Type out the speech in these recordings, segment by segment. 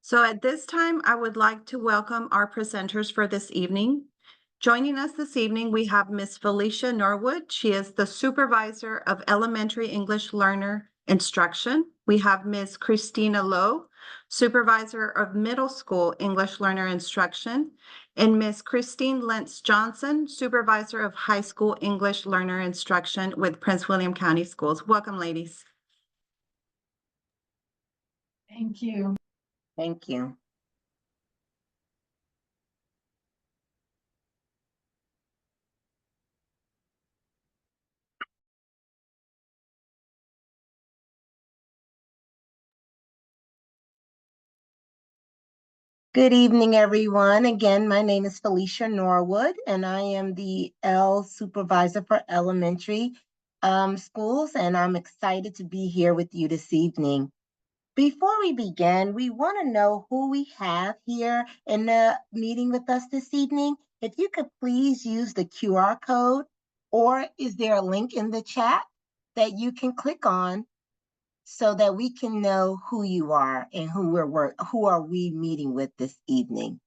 So at this time, I would like to welcome our presenters for this evening. Joining us this evening, we have Ms. Felicia Norwood. She is the Supervisor of Elementary English Learner Instruction. We have Ms. Christina Lowe, Supervisor of Middle School English Learner Instruction, and Ms. Christine Lentz Johnson, Supervisor of High School English Learner Instruction with Prince William County Schools. Welcome, ladies. Thank you. Thank you. Good evening, everyone. Again, my name is Felicia Norwood, and I am the L Supervisor for Elementary Schools, and I'm excited to be here with you this evening. Before we begin, we want to know who we have here in the meeting with us this evening. If you could please use the QR code, or is there a link in the chat that you can click on so that we can know who you are and who are we meeting with this evening?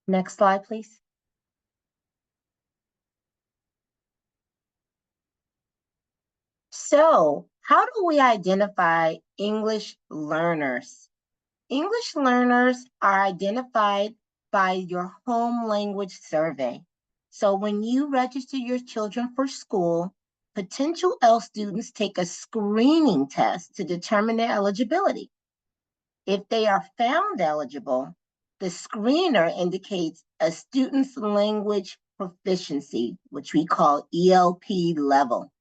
Next slide, please. So, how do we identify English learners? English learners are identified by your home language survey. So when you register your children for school, potential L students take a screening test to determine their eligibility. If they are found eligible, the screener indicates a student's language proficiency, which we call ELP level.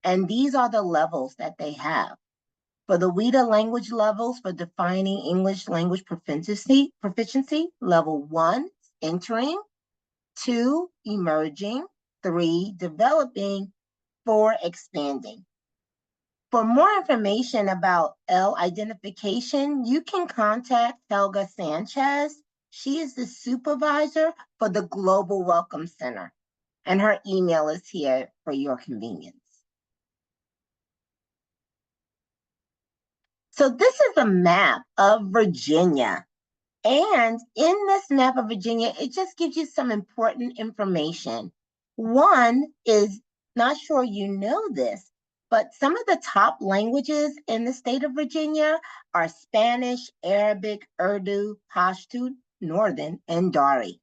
And these are the levels that they have. For the WIDA language levels for defining English language proficiency, level 1, entering, 2, emerging, 3, developing, 4, expanding. For more information about L identification, you can contact Helga Sanchez. She is the supervisor for the Global Welcome Center, and her email is here for your convenience. So this is a map of Virginia. And in this map of Virginia, it just gives you some important information. One is, not sure you know this, but some of the top languages in the state of Virginia are Spanish, Arabic, Urdu, Pashto, Northern, and Dari.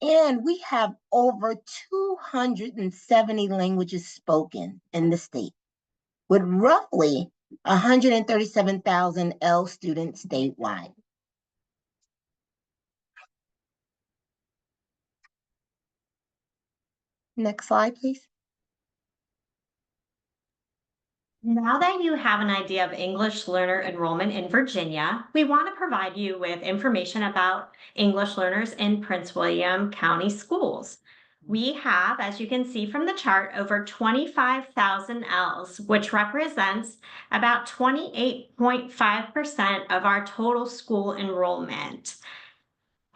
And we have over 270 languages spoken in the state, with roughly 137,000 L students statewide. Next slide, please. Now that you have an idea of English learner enrollment in Virginia, we want to provide you with information about English learners in Prince William County Schools. We have, as you can see from the chart, over 25,000 Ls, which represents about 28.5% of our total school enrollment.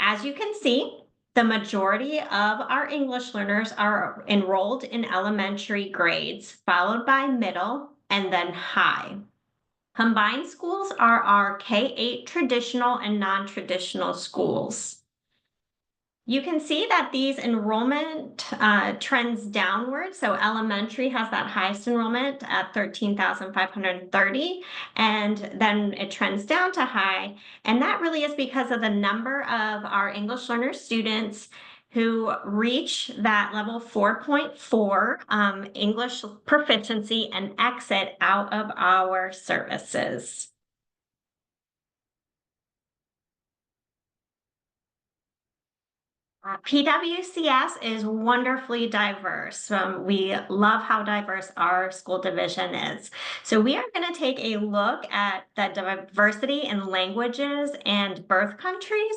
As you can see, the majority of our English learners are enrolled in elementary grades, followed by middle, and then high. Combined schools are our K-8 traditional and non-traditional schools. You can see that these enrollment trends downward. So elementary has that highest enrollment at 13,530, and then it trends down to high. And that really is because of the number of our English learner students who reach that level 4.4 English proficiency and exit out of our services. PWCS is wonderfully diverse. We love how diverse our school division is. So we are going to take a look at the diversity in languages and birth countries.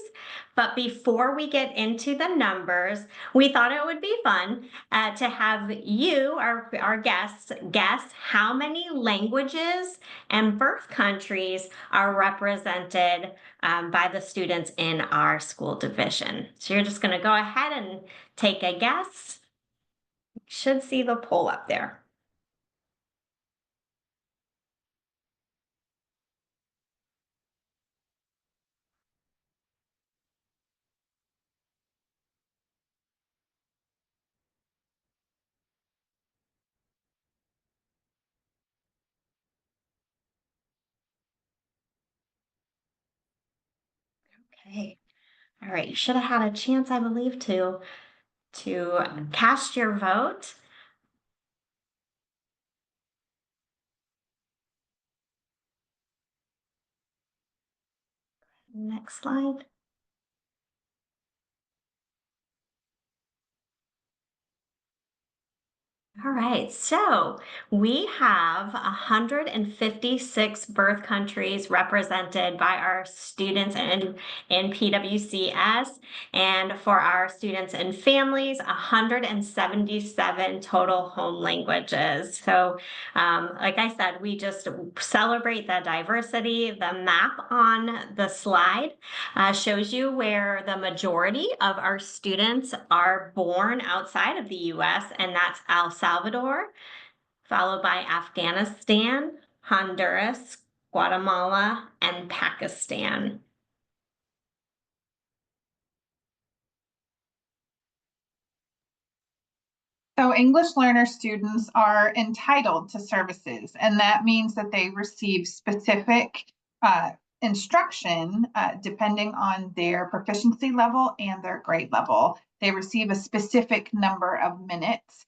But before we get into the numbers, we thought it would be fun to have you, our guests, guess how many languages and birth countries are represented by the students in our school division. So you're just going to go ahead and take a guess. You should see the poll up there. Okay. All right. You should have had a chance, I believe, to cast your vote. Next slide. All right, so we have 156 birth countries represented by our students in PWCS, and for our students and families, 177 total home languages. So, like I said, we just celebrate the diversity. The map on the slide shows you where the majority of our students are born outside of the US, and that's El Salvador, followed by Afghanistan, Honduras, Guatemala, and Pakistan. So English learner students are entitled to services, and that means that they receive specific instruction depending on their proficiency level and their grade level. They receive a specific number of minutes,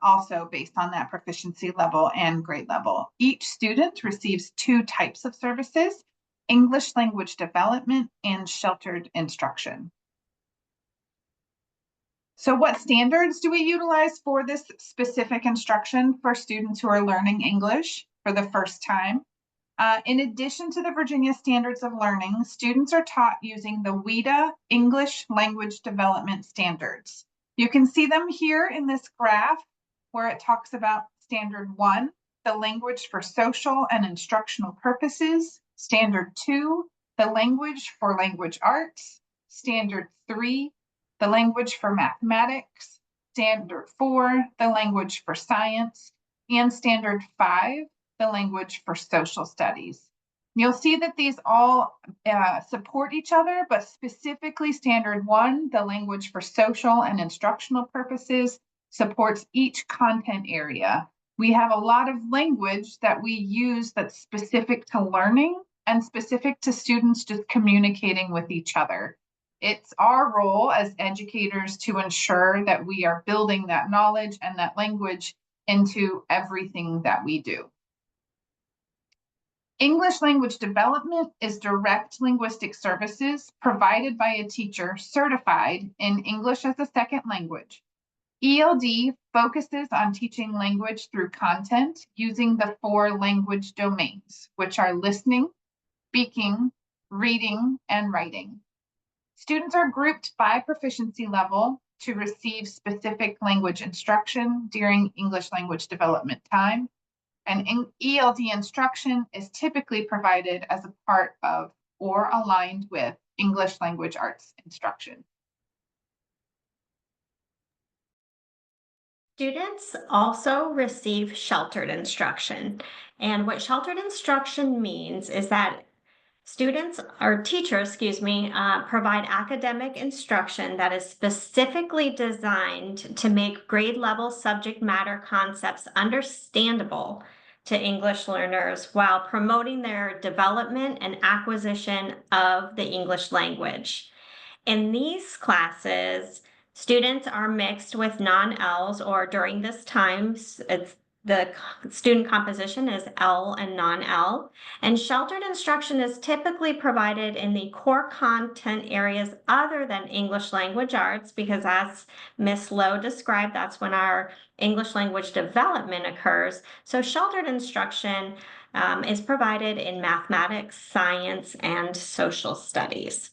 also based on that proficiency level and grade level. Each student receives two types of services: English language development and sheltered instruction. So what standards do we utilize for this specific instruction for students who are learning English for the first time? In addition to the Virginia Standards of Learning, students are taught using the WIDA English Language Development Standards. You can see them here in this graph where it talks about Standard 1, the language for social and instructional purposes. Standard 2, the language for language arts. Standard 3, the language for mathematics. Standard 4, the language for science. And Standard 5, the language for social studies. You'll see that these all support each other, but specifically Standard 1, the language for social and instructional purposes, supports each content area. We have a lot of language that we use that's specific to learning and specific to students just communicating with each other. It's our role as educators to ensure that we are building that knowledge and that language into everything that we do. English language development is direct linguistic services provided by a teacher certified in English as a second language. ELD focuses on teaching language through content using the 4 language domains, which are listening, speaking, reading, and writing. Students are grouped by proficiency level to receive specific language instruction during English language development time. And ELD instruction is typically provided as a part of or aligned with English language arts instruction. Students also receive sheltered instruction. And what sheltered instruction means is that students or teachers, provide academic instruction that is specifically designed to make grade level subject matter concepts understandable to English learners while promoting their development and acquisition of the English language. In these classes, students are mixed with non-ELs, or during this time, the student composition is L and non-L, and sheltered instruction is typically provided in the core content areas other than English language arts, because as Miss Lowe described, that's when our English language development occurs. So sheltered instruction is provided in mathematics, science, and social studies.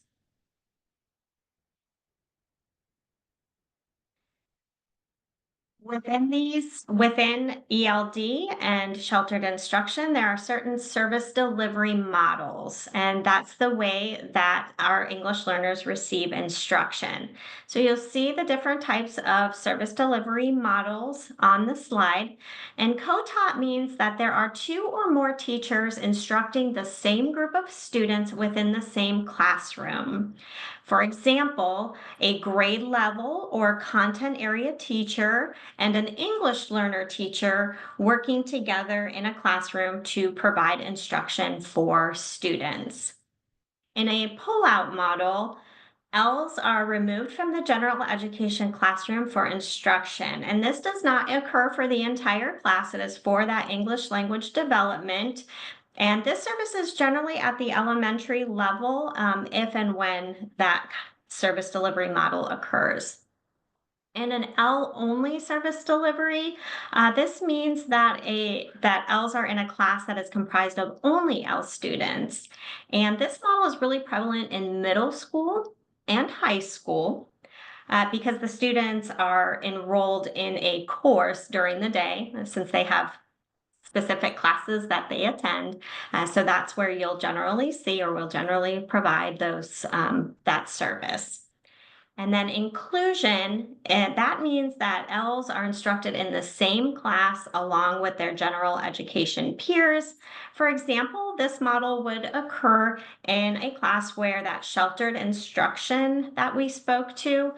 Within ELD and sheltered instruction, there are certain service delivery models, and that's the way that our English learners receive instruction. So you'll see the different types of service delivery models on the slide. And co-taught means that there are two or more teachers instructing the same group of students within the same classroom. For example, a grade level or content area teacher and an English learner teacher working together in a classroom to provide instruction for students. In a pull-out model, L's are removed from the general education classroom for instruction, and this does not occur for the entire class. It is for that English language development. And this service is generally at the elementary level, if and when that service delivery model occurs. In an L-only service delivery, this means that L's are in a class that is comprised of only L students. And this model is really prevalent in middle school and high school. Because the students are enrolled in a course during the day, since they have specific classes that they attend. So that's where you'll generally see, or will generally provide those that service. And then inclusion, and that means that L's are instructed in the same class along with their general education peers. For example, this model would occur in a class where that sheltered instruction that we spoke to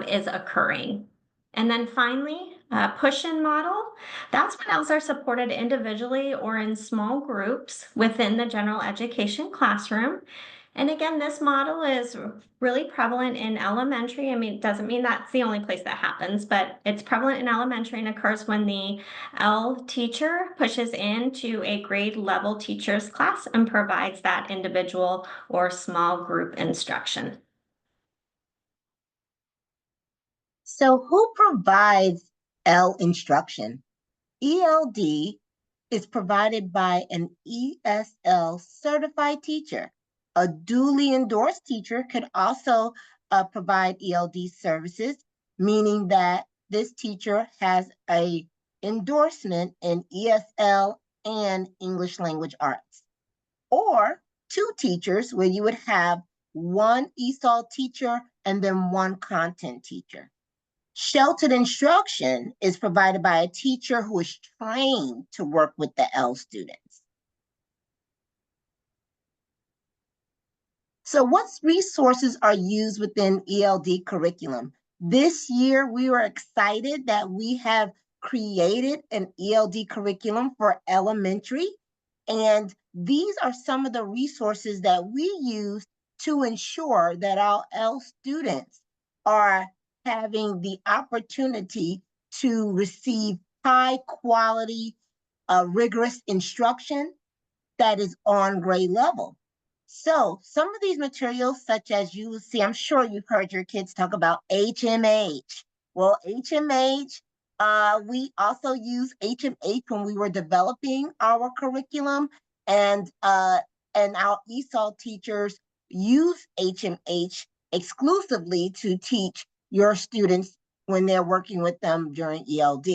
is occurring. And then finally, push-in model, that's when L's are supported individually or in small groups within the general education classroom. And again, this model is really prevalent in elementary. I mean, it doesn't mean that's the only place that happens, but it's prevalent in elementary and occurs when the L teacher pushes into a grade level teacher's class and provides that individual or small group instruction. So who provides L instruction? ELD is provided by an ESL certified teacher. A duly endorsed teacher could also provide ELD services, meaning that this teacher has an endorsement in ESL and English language arts. Or two teachers, where you would have one ESOL teacher and then one content teacher. Sheltered instruction is provided by a teacher who is trained to work with the L students. So what resources are used within ELD curriculum? This year, we were excited that we have created an ELD curriculum for elementary, and these are some of the resources that we use to ensure that our L students are having the opportunity to receive high quality, rigorous instruction that is on grade level. So some of these materials, such as you will see, I'm sure you've heard your kids talk about HMH. Well, HMH, we also use HMH when we were developing our curriculum, and our ESOL teachers use HMH exclusively to teach your students when they're working with them during ELD.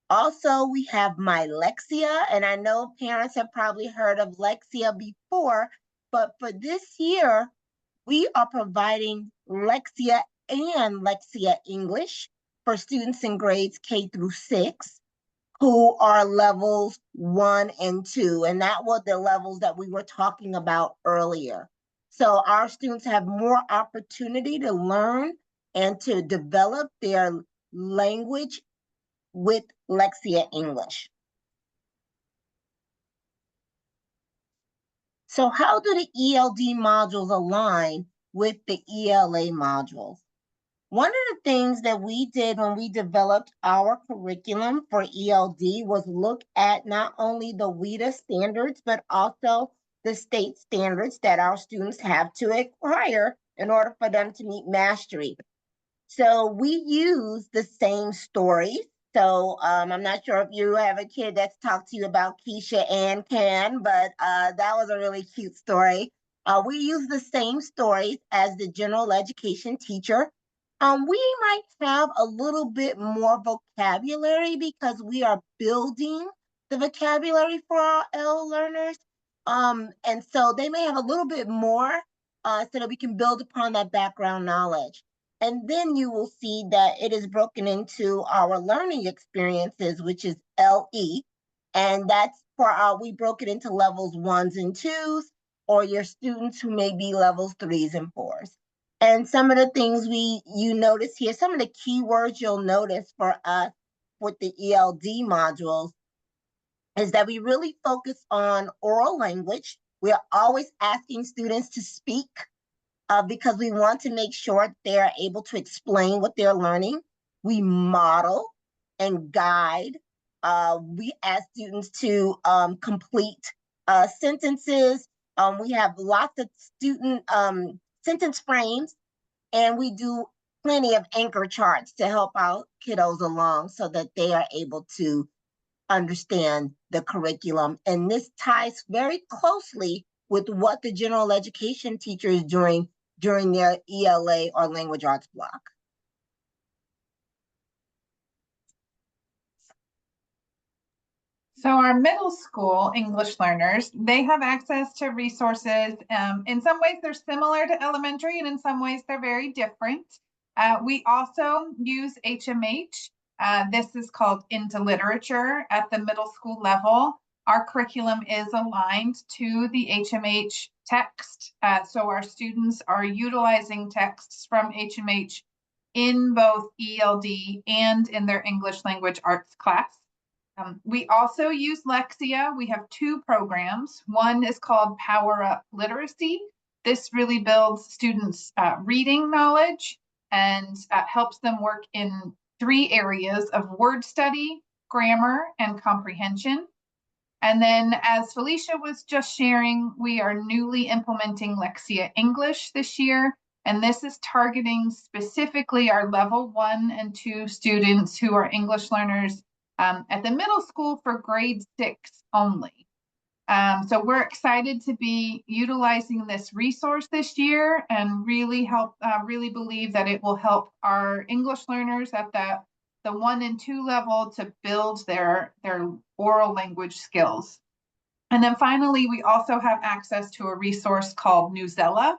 Also, we have My Lexia, and I know parents have probably heard of Lexia before, but for this year, we are providing Lexia and Lexia English for students in grades K through 6 who are levels 1 and 2, and that were the levels that we were talking about earlier. So our students have more opportunity to learn and to develop their language with Lexia English. So how do the ELD modules align with the ELA modules? One of the things that we did when we developed our curriculum for ELD was look at not only the WIDA standards, but also the state standards that our students have to acquire in order for them to meet mastery. So we use the same stories. So I'm not sure if you have a kid that's talked to you about Keisha and Can, but that was a really cute story. We use the same stories as the general education teacher. We might have a little bit more vocabulary because we are building the vocabulary for our L learners. And so they may have a little bit more so that we can build upon that background knowledge. And then you will see that it is broken into our learning experiences, which is LE. And that's for we broke it into levels 1s and 2s, or your students who may be levels 3s and 4s. And some of the things you notice here, some of the keywords you'll notice for us with the ELD modules is that we really focus on oral language. We're always asking students to speak because we want to make sure they're able to explain what they're learning. We model and guide. We ask students to complete sentences. We have lots of student sentence frames, and we do plenty of anchor charts to help our kiddos along so that they are able to understand the curriculum. And this ties very closely with what the general education teacher is doing during their ELA or language arts block. So our middle school English learners, they have access to resources. In some ways, they're similar to elementary, and in some ways, they're very different. We also use HMH. This is called Into Literature at the middle school level. Our curriculum is aligned to the HMH text. So our students are utilizing texts from HMH in both ELD and in their English language arts class. We also use Lexia. We have two programs. One is called Power Up Literacy. This really builds students' reading knowledge and helps them work in 3 areas of word study, grammar, and comprehension. And then, as Felicia was just sharing, we are newly implementing Lexia English this year. And this is targeting specifically our level 1 and 2 students who are English learners at the middle school for grade 6 only. So we're excited to be utilizing this resource this year and really believe that it will help our English learners at the 1 and 2 level to build their oral language skills. And then finally, we also have access to a resource called Newsella.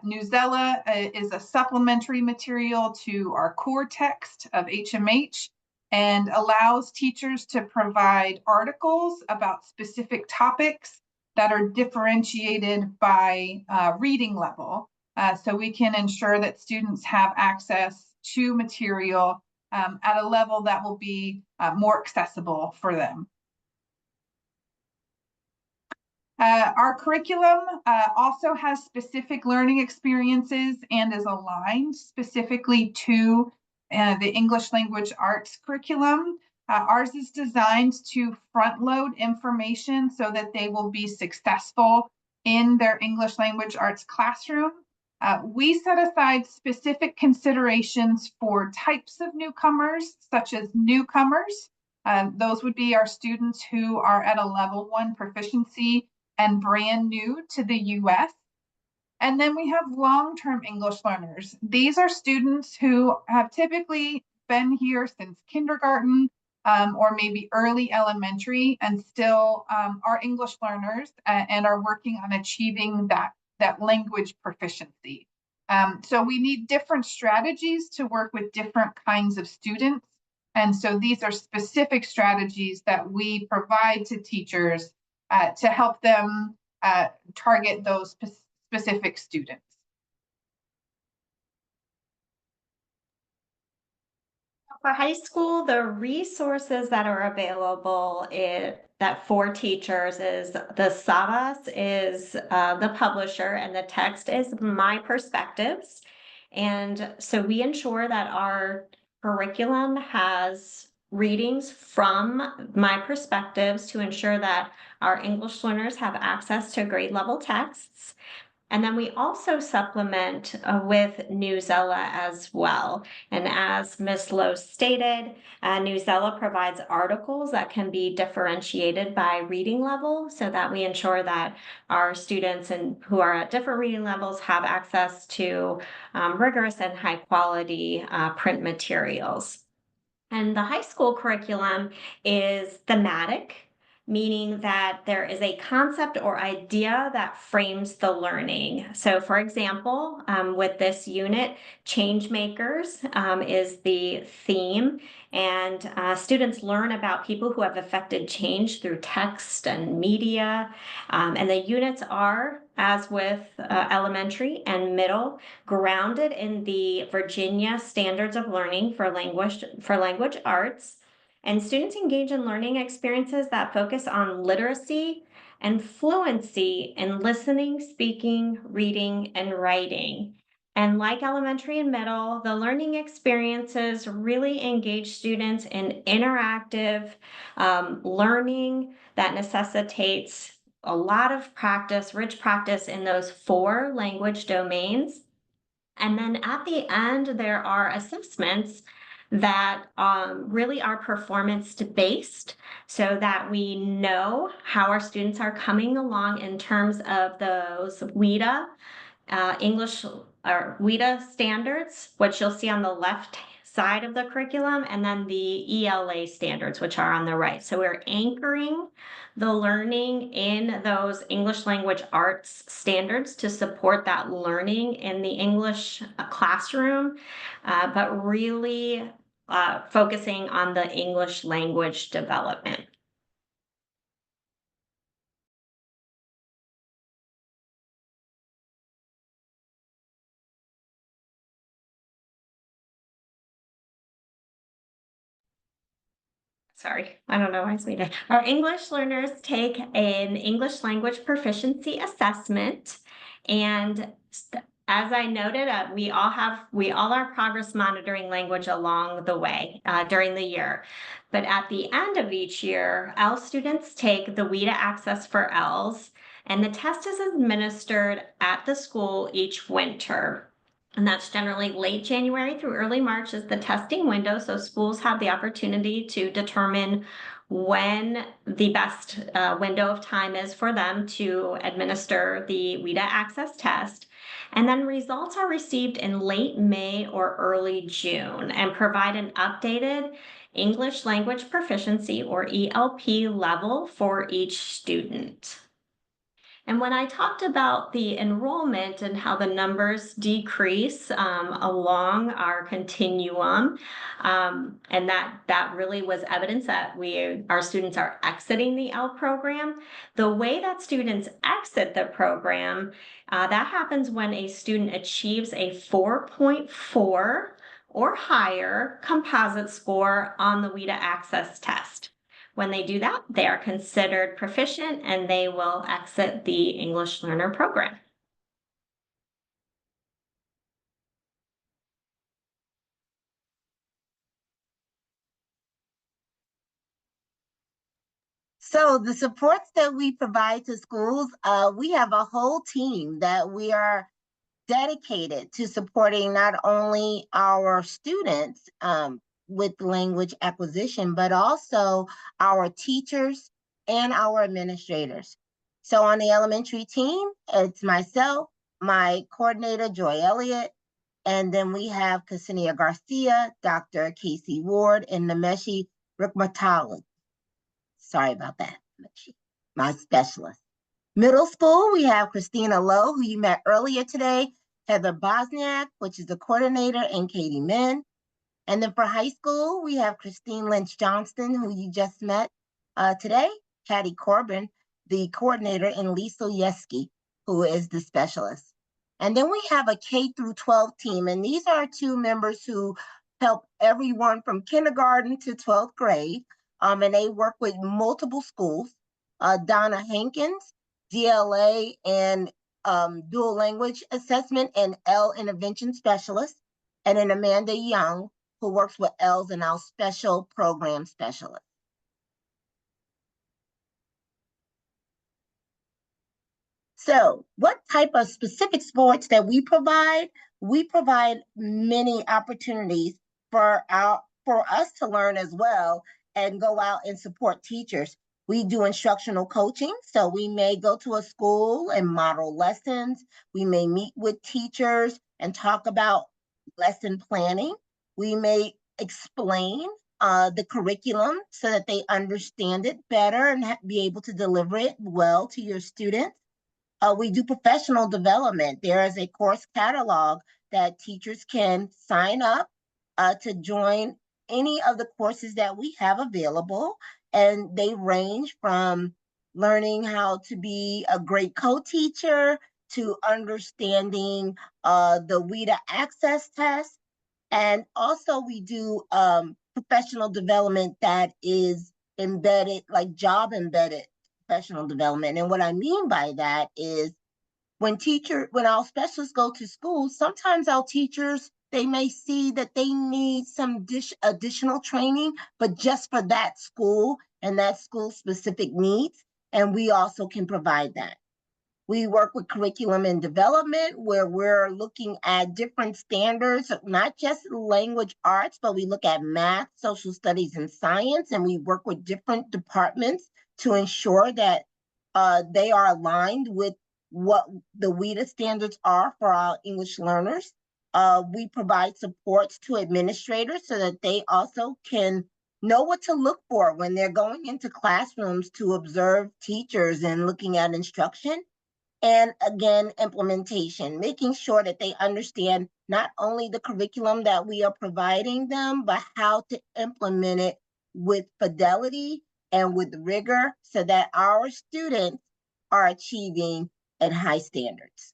Newsella is a supplementary material to our core text of HMH and allows teachers to provide articles about specific topics that are differentiated by reading level. So we can ensure that students have access to material at a level that will be more accessible for them. Our curriculum also has specific learning experiences and is aligned specifically to the English language arts curriculum. Ours is designed to front load information so that they will be successful in their English language arts classroom. We set aside specific considerations for types of newcomers, such as newcomers. Those would be our students who are at a level 1 proficiency and brand new to the US. And then we have long-term English learners. These are students who have typically been here since kindergarten or maybe early elementary and still are English learners and are working on achieving that language proficiency. So we need different strategies to work with different kinds of students. And so these are specific strategies that we provide to teachers to help them target those specific students. For high school, the resources that are available that for teachers is the Savas is the publisher, and the text is My Perspectives. And so we ensure that our curriculum has readings from my perspectives to ensure that our English learners have access to grade level texts. And then we also supplement with Newsella as well. And as Ms. Lowe stated, Newsella provides articles that can be differentiated by reading level so that we ensure that our students who are at different reading levels have access to rigorous and high quality print materials. And the high school curriculum is thematic, meaning that there is a concept or idea that frames the learning. So, for example, with this unit, change makers is the theme, and students learn about people who have affected change through text and media. And the units are, as with elementary and middle, grounded in the Virginia Standards of Learning for language arts. And students engage in learning experiences that focus on literacy and fluency in listening, speaking, reading, and writing. And like elementary and middle, the learning experiences really engage students in interactive learning that necessitates a lot of practice, rich practice in those 4 language domains. And then at the end, there are assessments that really are performance based so that we know how our students are coming along in terms of those WIDA English or WIDA standards, which you'll see on the left side of the curriculum, and then the ELA standards, which are on the right. So we're anchoring the learning in those English language arts standards to support that learning in the English classroom, but really focusing on the English language development. Sorry, I don't know why it's muted. Our English learners take an English language proficiency assessment, and as I noted, we all are progress monitoring language along the way during the year. But at the end of each year, ELL students take the WIDA Access for ELLs, and the test is administered at the school each winter. And that's generally late January through early March is the testing window. So schools have the opportunity to determine when the best window of time is for them to administer the WIDA access test. And then results are received in late May or early June and provide an updated English language proficiency or ELP level for each student. And when I talked about the enrollment and how the numbers decrease along our continuum, and that really was evidence that our students are exiting the ELL program. The way that students exit the program, that happens when a student achieves a 4.4 or higher composite score on the WIDA access test. When they do that, they are considered proficient and they will exit the English Learner Program. So the supports that we provide to schools, we have a whole team that we are dedicated to supporting not only our students with language acquisition, but also our teachers and our administrators. So on the elementary team, it's myself, my coordinator, Joy Elliott, and then we have Ksenia Garcia, Dr. Casey Ward, and Nameshi Rukmatali. Sorry about that, my specialist. Middle school, we have Christina Lowe, who you met earlier today, Heather Bosniak, which is the coordinator, and Katie Min. And then for high school, we have Christine Lynch Johnston, who you just met today, Patty Corbin, the coordinator, and Lisa Yeski, who is the specialist. And then we have a K-12 team, and these are 2 members who help everyone from kindergarten to 12th grade, and they work with multiple schools. Donna Hankins, DLA, and dual language assessment and L intervention specialist, and then Amanda Young, who works with L's and our special program specialist. So what type of specific sports that we provide? We provide many opportunities for us to learn as well and go out and support teachers. We do instructional coaching, so we may go to a school and model lessons. We may meet with teachers and talk about lesson planning. We may explain the curriculum so that they understand it better and be able to deliver it well to your students. We do professional development. There is a course catalog that teachers can sign up to join any of the courses that we have available. And they range from learning how to be a great co-teacher to understanding the WIDA access test. And also we do professional development that is embedded, like job embedded professional development. And what I mean by that is when our specialists go to school, sometimes our teachers, they may see that they need some additional training, but just for that school and that school specific needs. And we also can provide that. We work with curriculum and development where we're looking at different standards, not just language arts, but we look at math, social studies, and science, and we work with different departments to ensure that they are aligned with what the WIDA standards are for our English learners. We provide supports to administrators so that they also can know what to look for when they're going into classrooms to observe teachers and looking at instruction. And again, implementation, making sure that they understand not only the curriculum that we are providing them, but how to implement it with fidelity and with rigor so that our students are achieving at high standards.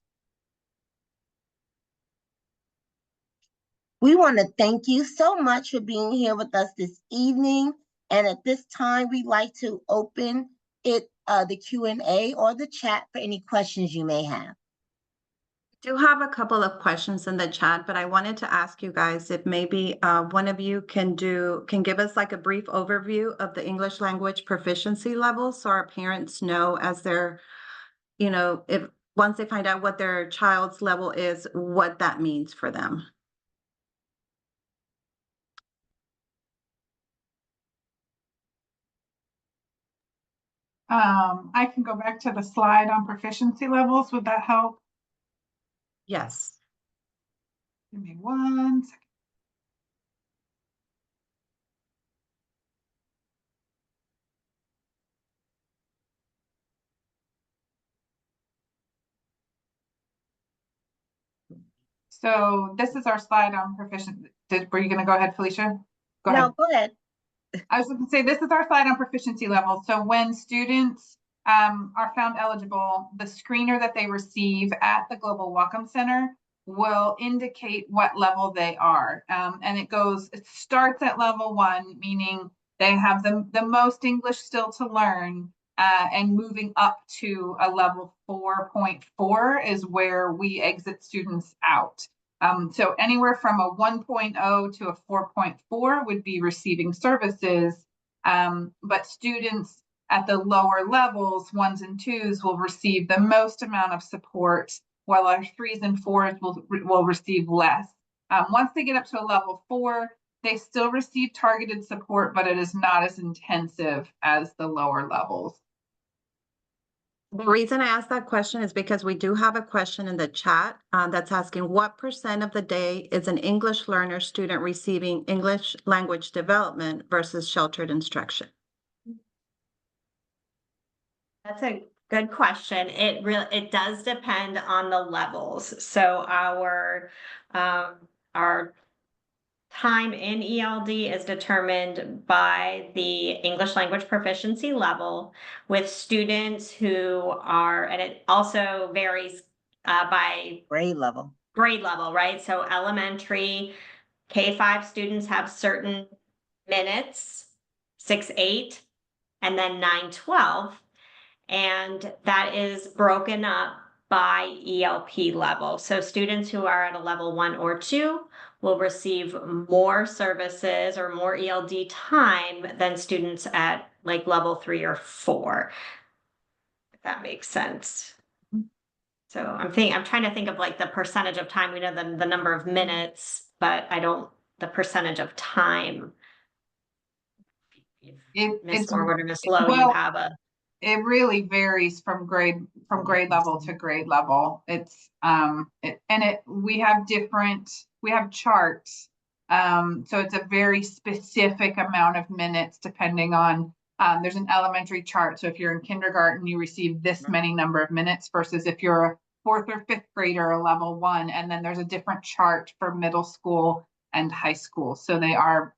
We want to thank you so much for being here with us this evening. And at this time, we'd like to open the Q&A or the chat for any questions you may have. Do have a couple of questions in the chat, but I wanted to ask you guys if maybe one of you can give us like a brief overview of the English language proficiency levels so our parents know as they're, if once they find out what their child's level is, what that means for them. I can go back to the slide on proficiency levels. Would that help? Yes. Give me 1 second. So this is our slide on proficiency. Were you going to go ahead, Felicia? Go ahead. No, go ahead. I was going to say, this is our slide on proficiency levels. So when students are found eligible, the screener that they receive at the Global Welcome Center will indicate what level they are. And it starts at level 1, meaning they have the most English still to learn, and moving up to a level 4.4 is where we exit students out. So anywhere from a 1.0 to a 4.4 would be receiving services, but students at the lower levels, 1s and 2s, will receive the most amount of support, while our 3s and 4s will receive less. Once they get up to a level 4, they still receive targeted support, but it is not as intensive as the lower levels. The reason I asked that question is because we do have a question in the chat that's asking what % of the day is an English learner student receiving English language development versus sheltered instruction? That's a good question. It does depend on the levels. So our time in ELD is determined by the English language proficiency level with students who are, and it also varies by Grade level. Right? So elementary K-5 students have certain minutes, 6-8, and then 9-12. And that is broken up by ELP level. So students who are at a level 1 or 2 will receive more services or more ELD time than students at like level 3 or 4, if that makes sense. So I'm trying to think of like the percentage of time. We know the number of minutes, but I don't the percentage of time. Miss It's Norwood or Miss Lowe, you well, have a it really varies from grade level to grade level. It's we have charts. So it's a very specific amount of minutes depending on there's an elementary chart. So if you're in kindergarten, you receive this many number of minutes versus if you're a 4th or 5th grader or level 1, and then there's a different chart for middle school and high school. So they are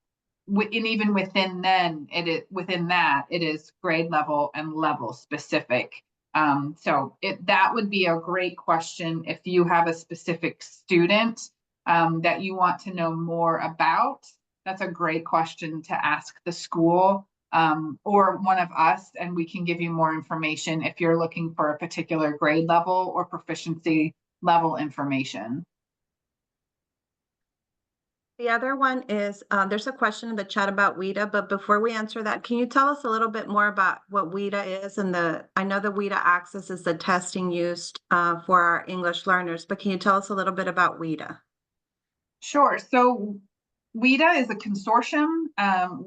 and even within that it is grade level and level specific. So that would be a great question if you have a specific student that you want to know more about. That's a great question to ask the school or one of us, and we can give you more information if you're looking for a particular grade level or proficiency level information. The other one is, there's a question in the chat about WIDA, but before we answer that, can you tell us a little bit more about what WIDA is? And I know the WIDA Access is the testing used for our English learners, but can you tell us a little bit about WIDA? Sure. So WIDA is a consortium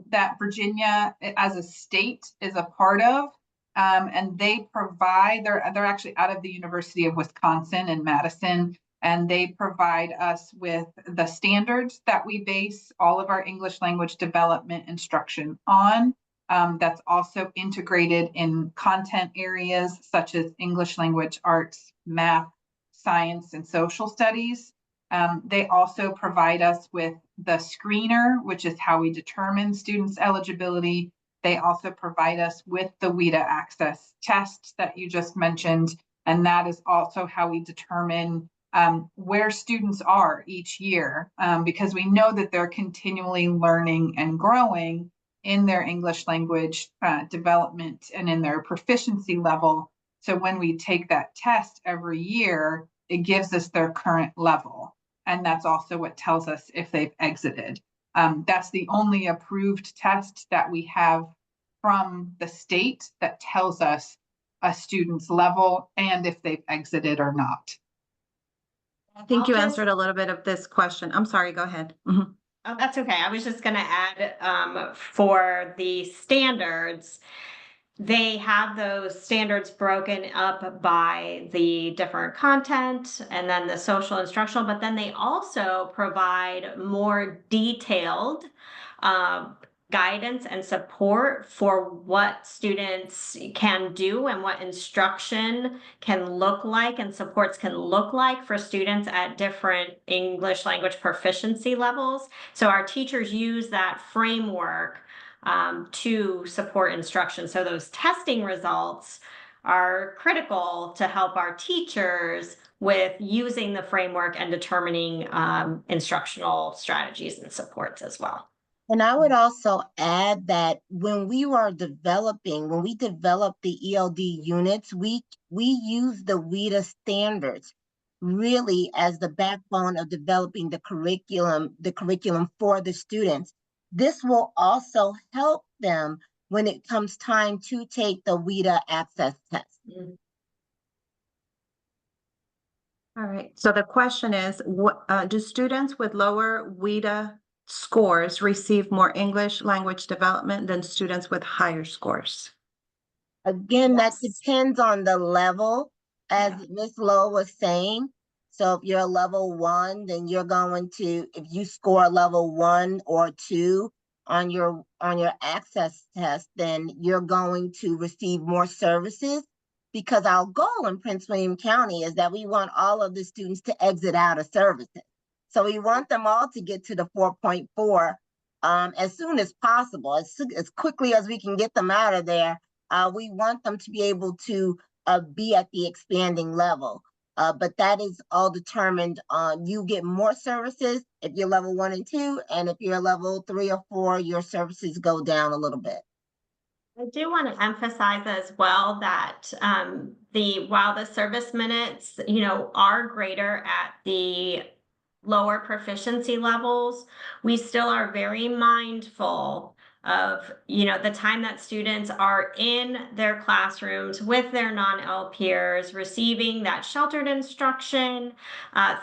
that Virginia as a state is a part of. And they provide, they're actually out of the University of Wisconsin in Madison, and they provide us with the standards that we base all of our English language development instruction on. That's also integrated in content areas such as English language arts, math, science, and social studies. They also provide us with the screener, which is how we determine students' eligibility. They also provide us with the WIDA Access test that you just mentioned, and that is also how we determine where students are each year, because we know that they're continually learning and growing in their English language development and in their proficiency level. So when we take that test every year, it gives us their current level. And that's also what tells us if they've exited. That's the only approved test that we have from the state that tells us a student's level and if they've exited or not. I think you answered a little bit of this question. I'm sorry, go ahead. Oh, that's okay. I was just going to add for the standards, they have those standards broken up by the different content and then the social instructional, but then they also provide more detailed guidance and support for what students can do and what instruction can look like and supports can look like for students at different English language proficiency levels. So our teachers use that framework to support instruction. So those testing results are critical to help our teachers with using the framework and determining instructional strategies and supports as well. And I would also add that when we develop the ELD units, we use the WIDA standards really as the backbone of developing the curriculum for the students. This will also help them when it comes time to take the WIDA Access test. All right. So the question is, what do students with lower WIDA scores receive more English language development than students with higher scores? Again, that depends on the level, as Ms. Lowe was saying. So if you're a level 1, then you're going to, if you score level 1 or 2 on your access test, then you're going to receive more services, because our goal in Prince William County is that we want all of the students to exit out of services. So we want them all to get to the 4.4 as soon as possible, as quickly as we can get them out of there. We want them to be able to be at the expanding level. But that is all determined on, you get more services if you're level 1 and 2, and if you're level 3 or 4, your services go down a little bit. I do want to emphasize as well that while the service minutes, are greater at the lower proficiency levels, we still are very mindful of, the time that students are in their classrooms with their non-L peers, receiving that sheltered instruction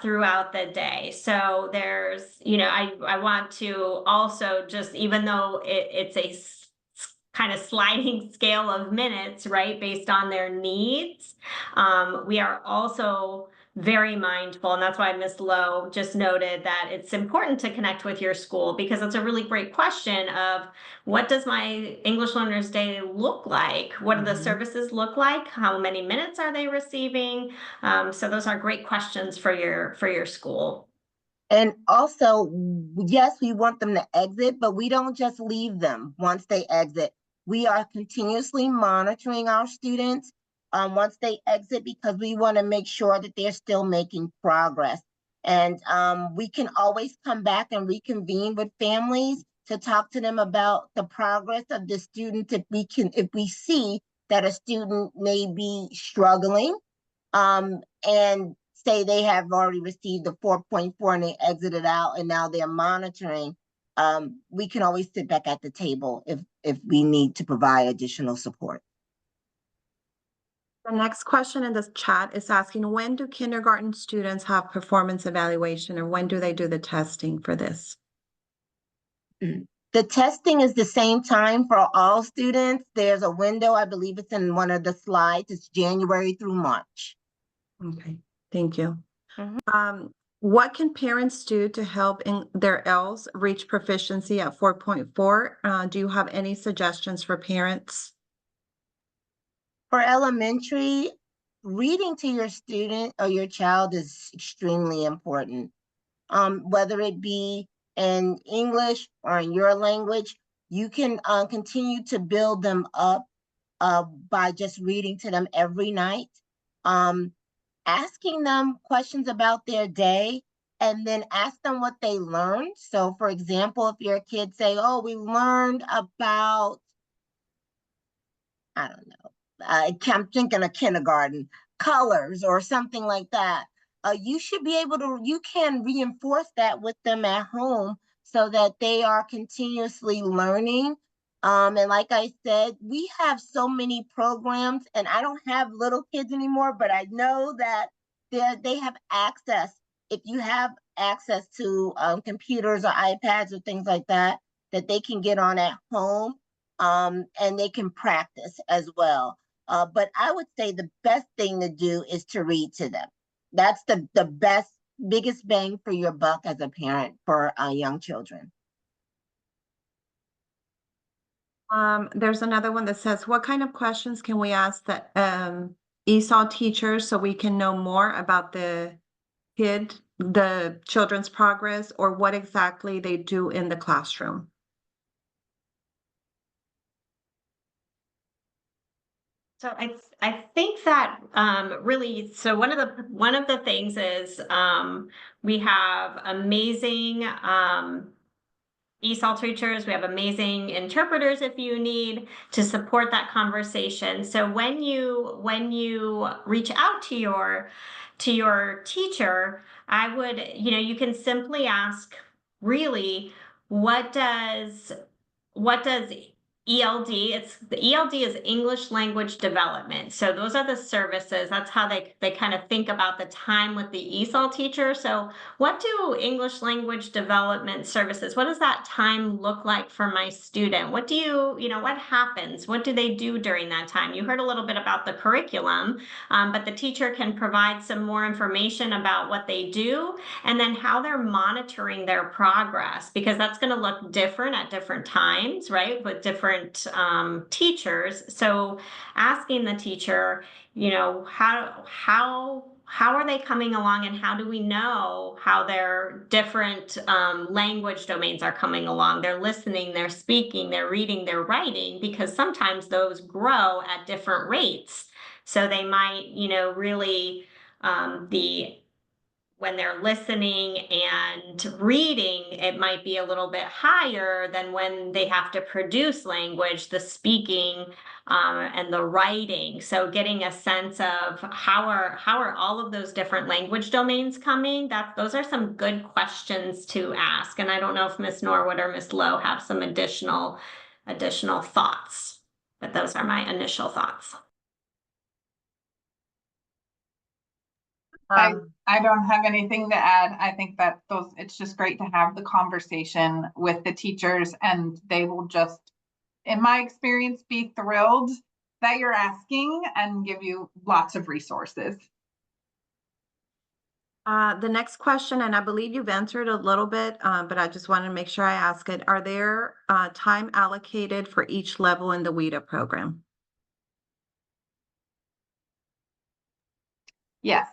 throughout the day. So there's, I want to also just, even though it's a kind of sliding scale of minutes, right, based on their needs, we are also very mindful, and that's why Ms. Lowe just noted that it's important to connect with your school, because it's a really great question of what does my English learners day look like? What do the services look like? How many minutes are they receiving? So those are great questions for your school. And also, yes, we want them to exit, but we don't just leave them once they exit. We are continuously monitoring our students once they exit, because we want to make sure that they're still making progress. And we can always come back and reconvene with families to talk to them about the progress of the student. If we see that a student may be struggling, and say they have already received the 4.4 and they exited out and now they're monitoring, we can always sit back at the table if we need to provide additional support. The next question in this chat is asking, when do kindergarten students have performance evaluation, or when do they do the testing for this? The testing is the same time for all students. There's a window, I believe it's in one of the slides. It's January through March. Okay, thank you. What can parents do to help in their L's reach proficiency at 4.4? Do you have any suggestions for parents? For elementary, reading to your student or your child is extremely important. Whether it be in English or in your language, you can continue to build them up by just reading to them every night. Asking them questions about their day, and then ask them what they learned. So for example, if your kids say, oh, we learned about, I don't know, I'm thinking of kindergarten, colors or something like that. You should be able to, you can reinforce that with them at home so that they are continuously learning. And like I said, we have so many programs, and I don't have little kids anymore, but I know that they have access. If you have access to computers or iPads or things like that, that they can get on at home, and they can practice as well. But I would say the best thing to do is to read to them. That's the biggest bang for your buck as a parent for young children. There's another one that says, what kind of questions can we ask the ESOL teachers so we can know more about the children's progress, or what exactly they do in the classroom? So I think that really, so one of the things is we have amazing ESOL teachers, we have amazing interpreters if you need to support that conversation. So when you reach out to your teacher, I would, you can simply ask, really, what does ELD, the ELD is English language development. So those are the services. That's how they kind of think about the time with the ESOL teacher. So what do English language development services, what does that time look like for my student? What do what happens? What do they do during that time? You heard a little bit about the curriculum, but the teacher can provide some more information about what they do, and then how they're monitoring their progress, because that's going to look different at different times, right, with different teachers. So asking the teacher, how are they coming along, and how do we know how their different language domains are coming along? They're listening, they're speaking, they're reading, they're writing, because sometimes those grow at different rates. So they might, really, when they're listening and reading, it might be a little bit higher than when they have to produce language, the speaking and the writing. So getting a sense of how are all of those different language domains coming? Those are some good questions to ask. And I don't know if Miss Norwood or Miss Lowe have some additional thoughts, but those are my initial thoughts. I don't have anything to add. I think that it's just great to have the conversation with the teachers, and they will just, in my experience, be thrilled that you're asking and give you lots of resources. The next question, and I believe you've answered a little bit, but I just wanted to make sure I ask it. Are there time allocated for each level in the WIDA program? Yes.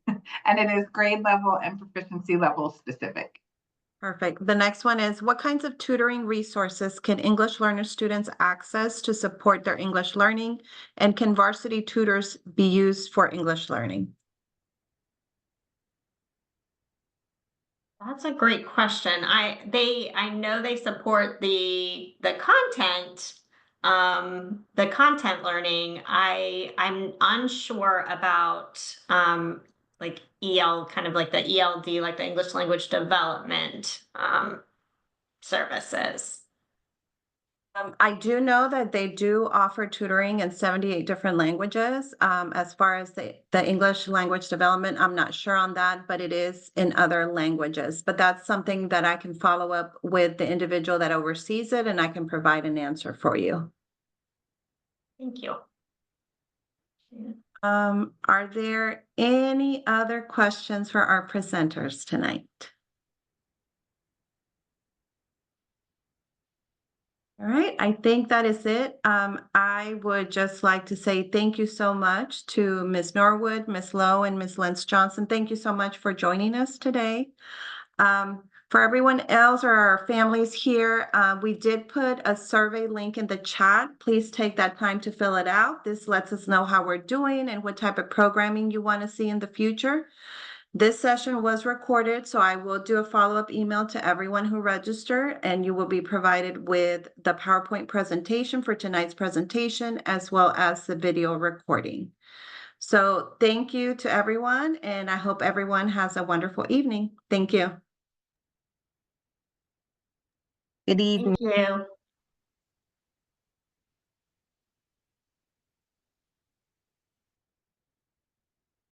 And it is grade level and proficiency level specific. Perfect. The next one is, what kinds of tutoring resources can English learner students access to support their English learning? And can varsity tutors be used for English learning? That's a great question. I know they support the content learning. I'm unsure about like kind of like the ELD, like the English language development services. I do know that they do offer tutoring in 78 different languages. As far as the English language development, I'm not sure on that, but it is in other languages. But that's something that I can follow up with the individual that oversees it, and I can provide an answer for you. Thank you. Are there any other questions for our presenters tonight? All right, I think that is it. I would just like to say thank you so much to Ms. Norwood, Ms. Lowe, and Ms. Lentz Johnson. Thank you so much for joining us today. For everyone else or our families here, we did put a survey link in the chat. Please take that time to fill it out. This lets us know how we're doing and what type of programming you want to see in the future. This session was recorded, so I will do a follow-up email to everyone who registered, and you will be provided with the PowerPoint presentation for tonight's presentation, as well as the video recording. So thank you to everyone, and I hope everyone has a wonderful evening. Thank you. Good evening. Thank you.